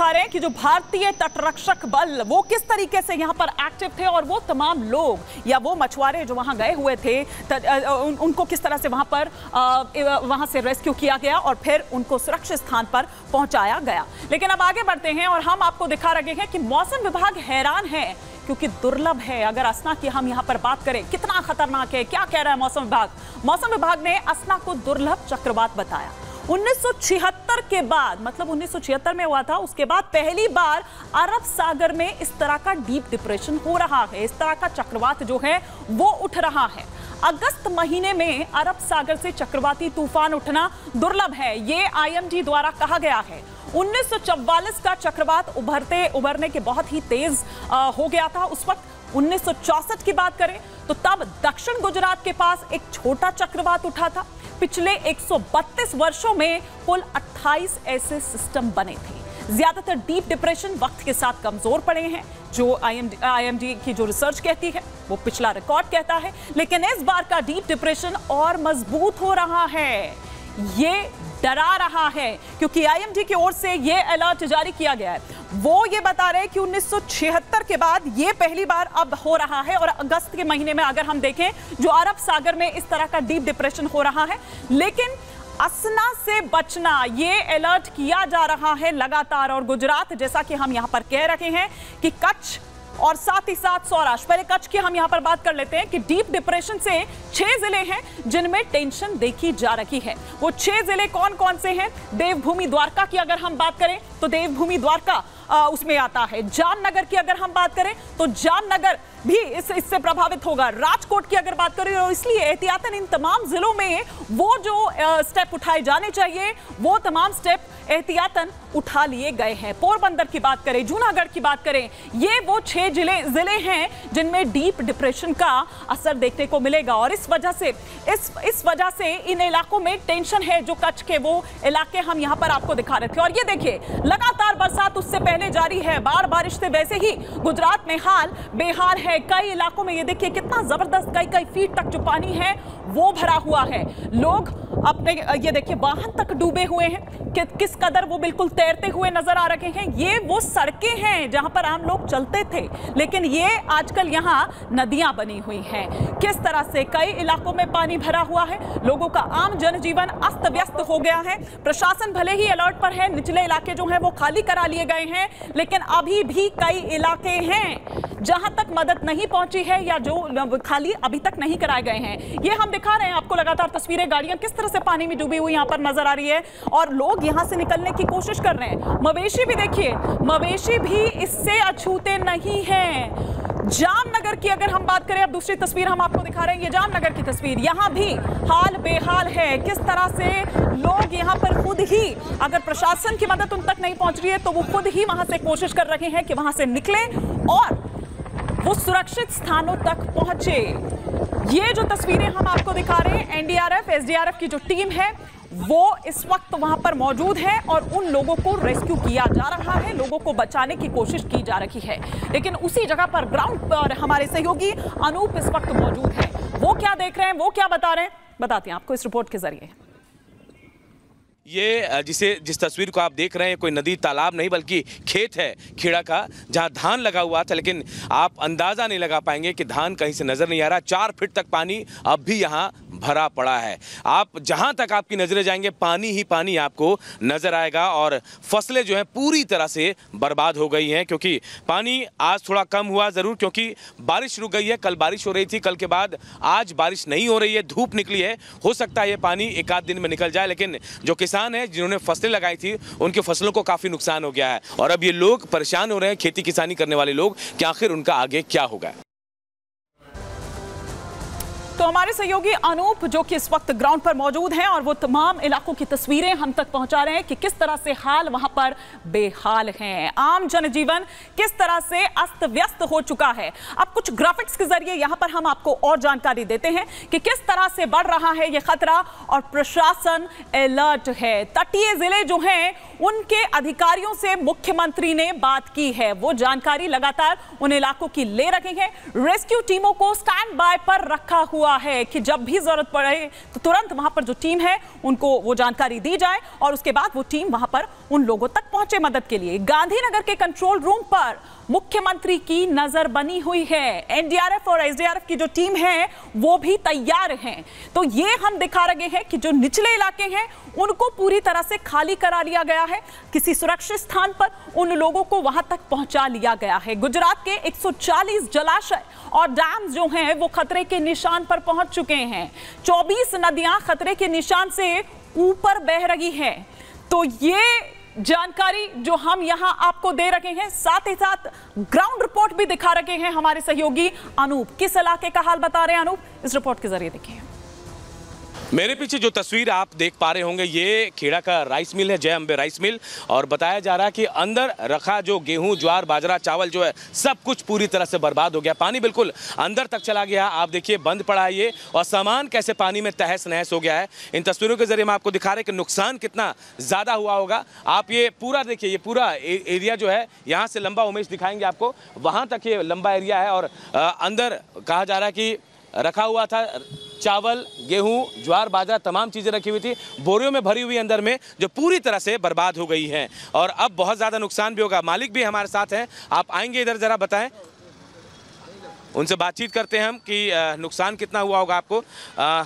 दिखा रहे हैं कि जो भारतीय तटरक्षक बल वो किस तरीके से यहाँ पर एक्टिव थे और वो तमाम लोग या वो मछुआरे जो वहाँ गए हुए थे उनको किस तरह से वहाँ से रेस्क्यू किया गया और फिर उनको सुरक्षित स्थान पर पहुंचाया गया। लेकिन अब आगे बढ़ते हैं और हम आपको दिखा रहे हैं कि मौसम विभाग हैरान है क्योंकि दुर्लभ है। अगर असना की हम यहाँ पर बात करें कितना खतरनाक है, क्या कह रहा है मौसम विभाग? मौसम विभाग ने असना को दुर्लभ चक्रवात बताया। 1976 के बाद, मतलब 1976 में हुआ था, उसके बाद पहली बार अरब सागर में इस तरह का डीप डिप्रेशन हो रहा है, इस तरह का चक्रवात जो है वो उठ रहा है। अगस्त महीने में अरब सागर से चक्रवाती तूफान उठना दुर्लभ है, ये आईएमडी द्वारा कहा गया है। 1944 का चक्रवात उभरने के बहुत ही तेज हो गया था उस वक्त। 1964 की बात करें तो तब दक्षिण गुजरात के पास एक छोटा चक्रवात उठा था। पिछले 132 वर्षों में कुल 28 ऐसे सिस्टम बने थे। ज्यादातर डीप डिप्रेशन वक्त के साथ कमजोर पड़े हैं, जो आईएमडी की जो रिसर्च कहती है वो पिछला रिकॉर्ड कहता है। लेकिन इस बार का डीप डिप्रेशन और मजबूत हो रहा है, ये डरा रहा है क्योंकि आईएमडी की ओर से ये अलर्ट जारी किया गया है। वो ये बता रहे हैं कि 1976 के बाद ये पहली बार अब हो रहा है और अगस्त के महीने में अगर हम देखें जो अरब सागर में इस तरह का डीप डिप्रेशन हो रहा है। लेकिन असना से बचना ये अलर्ट किया जा रहा है लगातार। और गुजरात, जैसा कि हम यहां पर कह रहे हैं कि कच्छ और साथ ही साथ सौराष्ट्र, पहले कच्छ की हम यहां पर बात कर लेते हैं कि डीप डिप्रेशन से 6 जिले हैं जिनमें टेंशन देखी जा रही है। वो 6 जिले कौन कौन से हैं? देवभूमि द्वारका की अगर हम बात करें तो देवभूमि द्वारका उसमें आता है। जामनगर की अगर हम बात करें तो जामनगर भी इससे प्रभावित होगा। राजकोट की अगर बात करें तो इसलिए एहतियातन इन तमाम जिलों में वो जो स्टेप उठाए जाने चाहिए वो तमाम स्टेप एहतियातन उठा लिए गए हैं। पोरबंदर की बात करें, जूनागढ़ की बात करें, ये वो 6 जिले हैं जिनमें डीप डिप्रेशन का असर देखने को मिलेगा। और इस वजह से इन इलाकों में टेंशन है। जो कच्छ के वो इलाके हम यहाँ पर आपको दिखा रहे थे। और ये देखिए लगातार बरसात उससे पहले जारी है। बारिश से वैसे ही गुजरात में हाल बेहाल है। कई इलाकों में ये देखिए कितना जबरदस्त कई फीट तक जो पानी है वो भरा हुआ है। लोग अपने ये देखिए वाहन तक डूबे हुए हैं, किस कदर वो बिल्कुल तैरते हुए नजर आ रहे हैं। ये वो सड़कें हैं जहां पर आम लोग चलते थे, लेकिन ये आजकल यहां नदियां बनी हुई हैं। किस तरह से कई इलाकों में पानी भरा हुआ है, लोगों का आम जनजीवन अस्त व्यस्त हो गया है। प्रशासन भले ही अलर्ट पर है, निचले इलाके जो हैं वो खाली करा लिए गए हैं, लेकिन अभी भी कई इलाके हैं जहां तक मदद नहीं पहुंची है या जो खाली अभी तक नहीं कराए गए हैं। ये हम दिखा रहे हैं आपको लगातार तस्वीरें, गाड़ियां किस तरह से पानी में डूबी हुई यहां पर नजर आ रही है और लोग यहां से निकलने की कोशिश कर रहे हैं। मवेशी भी देखिए, मवेशी भी इससे अछूते नहीं हैं। जामनगर की अगर हम बात करें, अब दूसरी तस्वीर हम आपको दिखा रहे हैं, ये जामनगर की तस्वीर, यहां भी हाल बेहाल है। किस तरह से लोग यहां पर खुद ही, अगर प्रशासन की मदद उन तक नहीं पहुंच रही है तो वो खुद ही वहां से कोशिश कर रहे हैं कि वहां से निकले और वो सुरक्षित स्थानों तक पहुंचे। ये जो तस्वीरें हम आपको दिखा रहे हैं, एनडीआरएफ, एसडीआरएफ की जो टीम है वो इस वक्त वहां पर मौजूद है और उन लोगों को रेस्क्यू किया जा रहा है, लोगों को बचाने की कोशिश की जा रही है। लेकिन उसी जगह पर ग्राउंड पर हमारे सहयोगी अनूप इस वक्त मौजूद है। वो क्या देख रहे हैं, वो क्या बता रहे हैं, बताते हैं आपको इस रिपोर्ट के जरिए। ये जिस तस्वीर को आप देख रहे हैं कोई नदी तालाब नहीं बल्कि खेत है खेड़ा का, जहां धान लगा हुआ था, लेकिन आप अंदाज़ा नहीं लगा पाएंगे कि धान कहीं से नज़र नहीं आ रहा। 4 फीट तक पानी अब भी यहां भरा पड़ा है। आप जहां तक आपकी नज़रें जाएंगे पानी ही पानी आपको नज़र आएगा और फसलें जो हैं पूरी तरह से बर्बाद हो गई हैं, क्योंकि पानी आज थोड़ा कम हुआ ज़रूर क्योंकि बारिश रुक गई है। कल बारिश हो रही थी, कल के बाद आज बारिश नहीं हो रही है, धूप निकली है। हो सकता है ये पानी एक आध दिन में निकल जाए, लेकिन जो किसान है जिन्होंने फसलें लगाई थी उनकी फसलों को काफी नुकसान हो गया है और अब ये लोग परेशान हो रहे हैं, खेती किसानी करने वाले लोग, कि आखिर उनका आगे क्या होगा। तो हमारे सहयोगी अनूप जो कि इस वक्त ग्राउंड पर मौजूद हैं और वो तमाम इलाकों की तस्वीरें हम तक पहुंचा रहे हैं कि किस तरह से हाल वहां पर बेहाल हैं। आम जनजीवन किस तरह से अस्त व्यस्त हो चुका है। अब कुछ ग्राफिक्स के जरिए यहां पर हम आपको और जानकारी देते हैं कि किस तरह से बढ़ रहा है ये खतरा और प्रशासन अलर्ट है। तटीय जिले जो हैं उनके अधिकारियों से मुख्यमंत्री ने बात की है, वो जानकारी लगातार उन इलाकों की ले रहे हैं। रेस्क्यू टीमों को स्टैंड बाय पर रखा हुआ है कि जब भी जरूरत पड़े तो तुरंत वहां पर जो टीम है उनको वो जानकारी दी जाए और उसके बाद वो टीम वहां पर उन लोगों तक पहुंचे मदद के लिए। गांधीनगर के कंट्रोल रूम पर मुख्यमंत्री की नजर बनी हुई है। एनडीआरएफ और एसडीआरएफ की जो टीम है वो भी तैयार हैं। तो ये हम दिखा रहे हैं कि जो निचले इलाके हैं उनको पूरी तरह से खाली करा लिया गया है। किसी सुरक्षित स्थान पर उन लोगों को वहां तक पहुंचा लिया गया है। गुजरात के 140 जलाशय और डैम जो हैं वो खतरे के निशान पर पहुंच चुके हैं। 24 नदियां खतरे के निशान से ऊपर बह रही हैं। तो ये जानकारी जो हम यहां आपको दे रहे हैं, साथ ही साथ ग्राउंड रिपोर्ट भी दिखा रहे हैं हमारे सहयोगी अनूप। किस इलाके का हाल बता रहे हैं अनूप, इस रिपोर्ट के जरिए देखिए। मेरे पीछे जो तस्वीर आप देख पा रहे होंगे ये खेड़ा का राइस मिल है, जय अंबे राइस मिल, और बताया जा रहा है कि अंदर रखा जो गेहूं, ज्वार, बाजरा, चावल जो है सब कुछ पूरी तरह से बर्बाद हो गया। पानी बिल्कुल अंदर तक चला गया। आप देखिए बंद पड़ा है ये, और सामान कैसे पानी में तहस नहस हो गया है। इन तस्वीरों के जरिए हम आपको दिखा रहे हैं कि नुकसान कितना ज़्यादा हुआ होगा। आप ये पूरा देखिए, ये पूरा एरिया जो है यहाँ से लंबा, उमेश दिखाएंगे आपको, वहाँ तक ये लंबा एरिया है। और अंदर कहा जा रहा है कि रखा हुआ था चावल, गेहूं, ज्वार, बाजरा, तमाम चीज़ें रखी हुई थी बोरियों में भरी हुई अंदर में, जो पूरी तरह से बर्बाद हो गई हैं। और अब बहुत ज़्यादा नुकसान भी होगा। मालिक भी हमारे साथ हैं, आप आएंगे इधर, ज़रा बताएं, उनसे बातचीत करते हैं हम कि नुकसान कितना हुआ होगा आपको।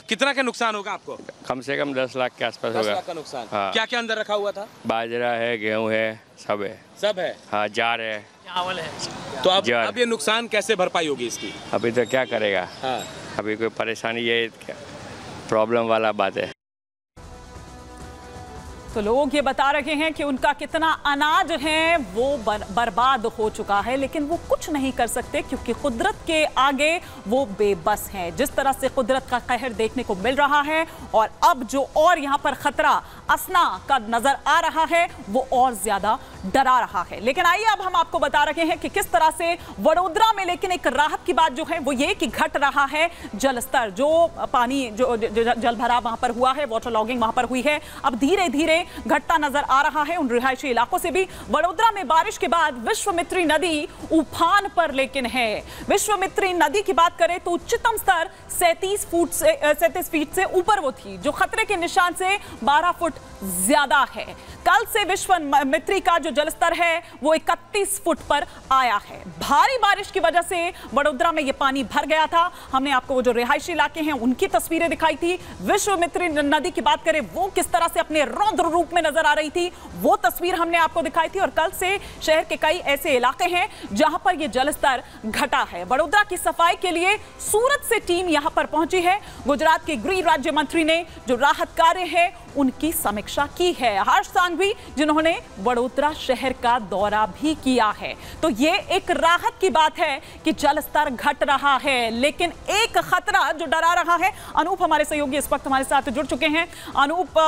कितना का नुकसान होगा आपको? कम से कम 10 लाख के आसपास होगा। 10 लाख का नुकसान। हाँ। क्या क्या अंदर रखा हुआ था? बाजरा है, गेहूं है, सब है। सब है? हाँ, जार है, चावल है। तो अब ये नुकसान कैसे भरपाई होगी इसकी? अभी तो क्या करेगा। हाँ। अभी कोई परेशानी, ये प्रॉब्लम वाला बात है। तो लोग ये बता रहे हैं कि उनका कितना अनाज है वो बर्बाद हो चुका है, लेकिन वो कुछ नहीं कर सकते क्योंकि कुदरत के आगे वो बेबस हैं। जिस तरह से कुदरत का कहर देखने को मिल रहा है, और अब जो और यहाँ पर खतरा असना का नजर आ रहा है वो और ज्यादा डरा रहा है। लेकिन आइए अब हम आपको बता रहे हैं कि किस तरह से वडोदरा में, लेकिन एक राहत की बात जो है वो ये कि घट रहा है जलस्तर। जो पानी जो जल भराव वहां पर हुआ है, वाटर लॉगिंग वहां पर हुई है, अब धीरे धीरे घटता नजर आ रहा है उन रिहायशी इलाकों से भी। वडोदरा में बारिश के बाद विश्वामित्री नदी उफान पर लेकिन है। विश्वामित्री नदी की बात करें तो उच्चतम स्तर 37 फीट से ऊपर वो थी, जो खतरे के निशान से 12 फुट ज्यादा है। कल से विश्वामित्री का जो जलस्तर है वो 31 फुट पर आया है। भारी बारिश की वजह से वडोदरा में ये पानी भर गया था। हमने आपको वो जो रिहायशी इलाके हैं उनकी तस्वीरें दिखाई थी। विश्वामित्री नदी की बात करें वो किस तरह से अपने रौद्र रूप में नजर आ रही थी, वो तस्वीर हमने आपको दिखाई थी। और कल से शहर के कई ऐसे इलाके हैं जहां पर ये जलस्तर घटा है। वडोदरा की सफाई के लिए सूरत से टीम यहां पर पहुंची है। गुजरात के गृह राज्य मंत्री ने जो राहत कार्य है उनकी समीक्षा की है। हर्ष सांघवी जिन्होंने वडोदरा शहर का दौरा भी किया है। तो ये एक राहत की बात है कि जलस्तर घट रहा है, लेकिन एक खतरा जो डरा रहा है। अनूप हमारे सहयोगी इस वक्त हमारे साथ जुड़ चुके हैं। अनूप,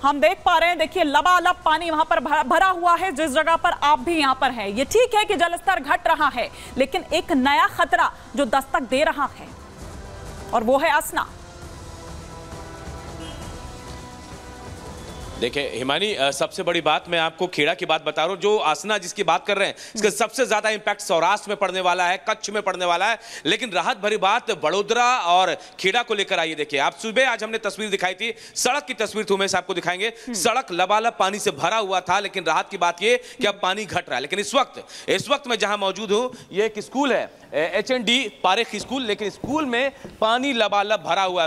हम देख पा रहे हैं, देखिए लबालब पानी वहां पर भरा हुआ है जिस जगह पर आप भी यहां पर हैं। ये ठीक है कि जलस्तर घट रहा है, लेकिन एक नया खतरा जो दस्तक दे रहा है और वो है असना। देखिए हिमानी, सबसे बड़ी बात मैं आपको खेड़ा की बात बता रहा हूँ। जो आसना जिसकी बात कर रहे हैं, इसका सबसे ज्यादा इंपैक्ट सौराष्ट्र में पड़ने वाला है, कच्छ में पड़ने वाला है। लेकिन राहत भरी बात वडोदरा और खेड़ा को लेकर आइए। देखिए, आप सुबह आज हमने तस्वीर दिखाई थी, सड़क की तस्वीर थी, उमेश आपको दिखाएंगे। सड़क लबालब पानी से भरा हुआ था, लेकिन राहत की बात यह कि अब पानी घट रहा है। लेकिन इस वक्त मैं जहां मौजूद हूं, यह एक स्कूल है, HND पारेख स्कूल, लेकिन स्कूल में पानी लबालब भरा हुआ है।